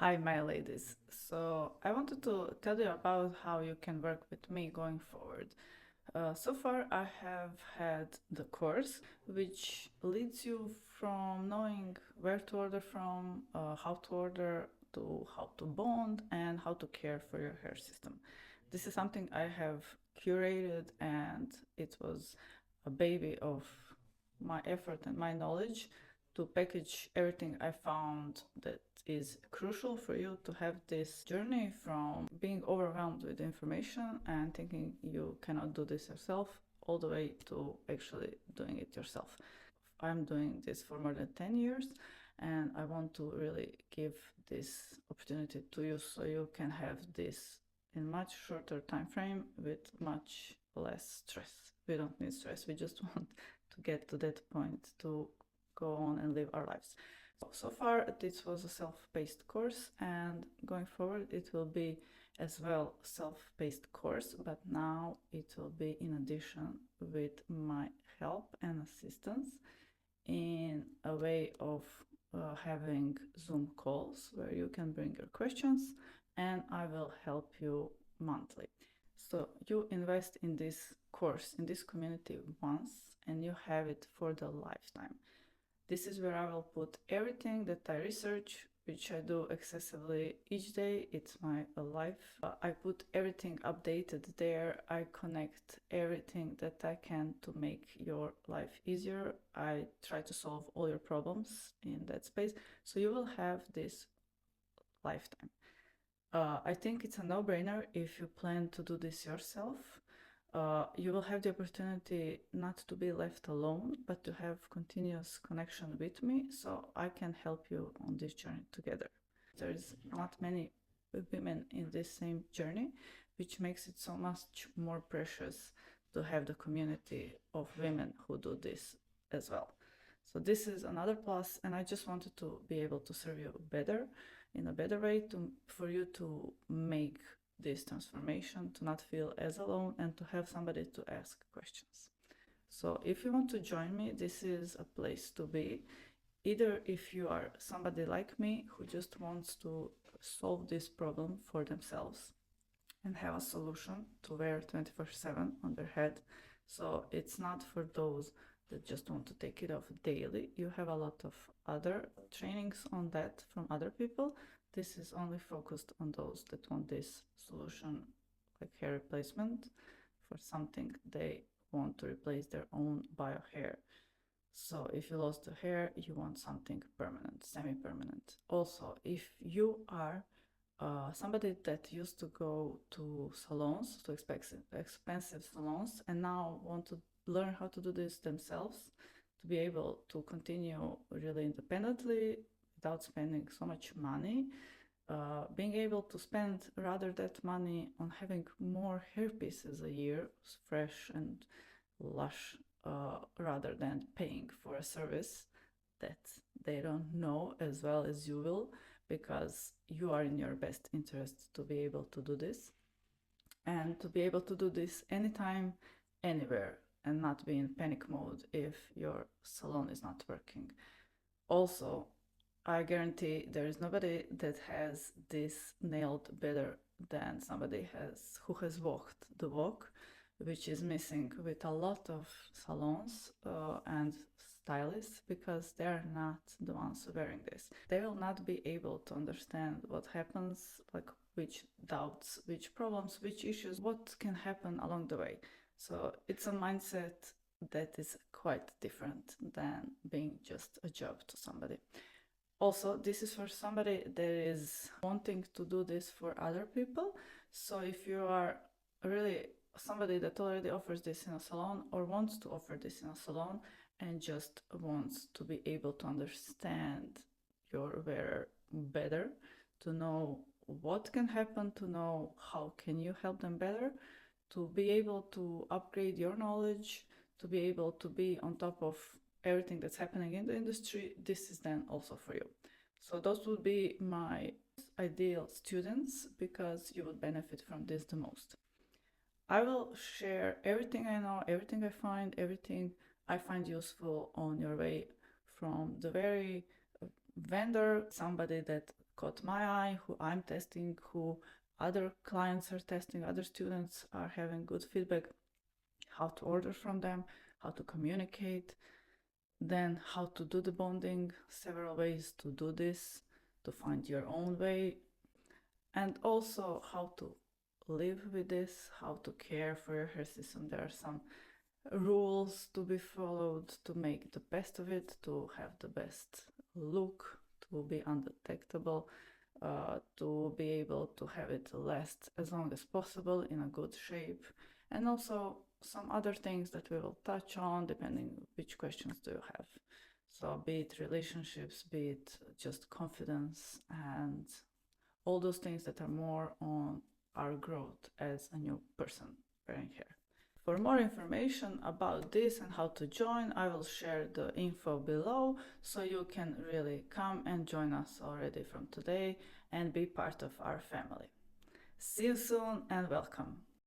Hi, my ladies. So, I wanted to tell you about how you can work with me going forward. So far, I have had the course, which leads you from knowing where to order from, how to order, to how to bond, and how to care for your hair system. This is something I have curated, and it was a baby of my effort and my knowledge to package everything I found that is crucial for you to have this journey from being overwhelmed with information and thinking you cannot do this yourself, all the way to actually doing it yourself. I'm doing this for more than 10 years, and I want to really give this opportunity to you so you can have this in much shorter time frame with much less stress. We don't need stress, we just want to get to that point to go on and live our lives. So far, this was a self-paced course, and going forward, it will be as well self-paced course, but now it will be in addition with my help and assistance in a way of having Zoom calls where you can bring your questions and I will help you monthly. So you invest in this course, in this community once, and you have it for the lifetime. This is where I will put everything that I research, which I do excessively each day. It's my life. I put everything updated there. I connect everything that I can to make your life easier. I try to solve all your problems in that space. So you will have this lifetime. I think it's a no-brainer if you plan to do this yourself. You will have the opportunity not to be left alone, but to have continuous connection with me, so I can help you on this journey together. There's not many women in this same journey, which makes it so much more precious to have the community of women who do this as well. So this is another plus, and I just wanted to be able to serve you better, in a better way, for you to make this transformation, to not feel as alone and to have somebody to ask questions. So if you want to join me, this is a place to be. Either if you are somebody like me who just wants to solve this problem for themselves and have a solution to wear 24/7 on their head. So it's not for those that just want to take it off daily. You have a lot of other trainings on that from other people. This is only focused on those that want this solution, like hair replacement, for something they want to replace their own bio hair. So if you lost the hair, you want something permanent, semi-permanent. Also, if you are somebody that used to go to salons, to expensive salons, and now want to learn how to do this themselves, to be able to continue really independently without spending so much money, being able to spend rather that money on having more hair pieces a year, fresh and lush, rather than paying for a service that they don't know as well as you will, because you are in your best interest to be able to do this and to be able to do this anytime, anywhere, and not be in panic mode if your salon is not working. Also, I guarantee there is nobody that has this nailed better than somebody who has walked the walk, which is missing with a lot of salons and stylists, because they're not the ones wearing this. They will not be able to understand what happens, like which doubts, which problems, which issues, what can happen along the way. So it's a mindset that is quite different than being just a job to somebody. Also, this is for somebody that is wanting to do this for other people. So if you are really somebody that already offers this in a salon or wants to offer this in a salon and just wants to be able to understand your wearer better, to know what can happen, to know how can you help them better, to be able to upgrade your knowledge, to be able to be on top of everything that's happening in the industry, this is then also for you. So those would be my ideal students, because you would benefit from this the most. I will share everything I know, everything I find useful on your way, from the very vendor, somebody that caught my eye, who I'm testing, who other clients are testing, other students are having good feedback, how to order from them, how to communicate, then how to do the bonding, several ways to do this, to find your own way, and also how to live with this, how to care for your hair system. There are some rules to be followed to make the best of it, to have the best look, to be undetectable, to be able to have it last as long as possible in a good shape, and also some other things that we will touch on depending which questions do you have. So be it relationships, be it just confidence, and all those things that are more on our growth as a new person wearing hair. For more information about this and how to join, I will share the info below, so you can really come and join us already from today and be part of our family. See you soon and welcome.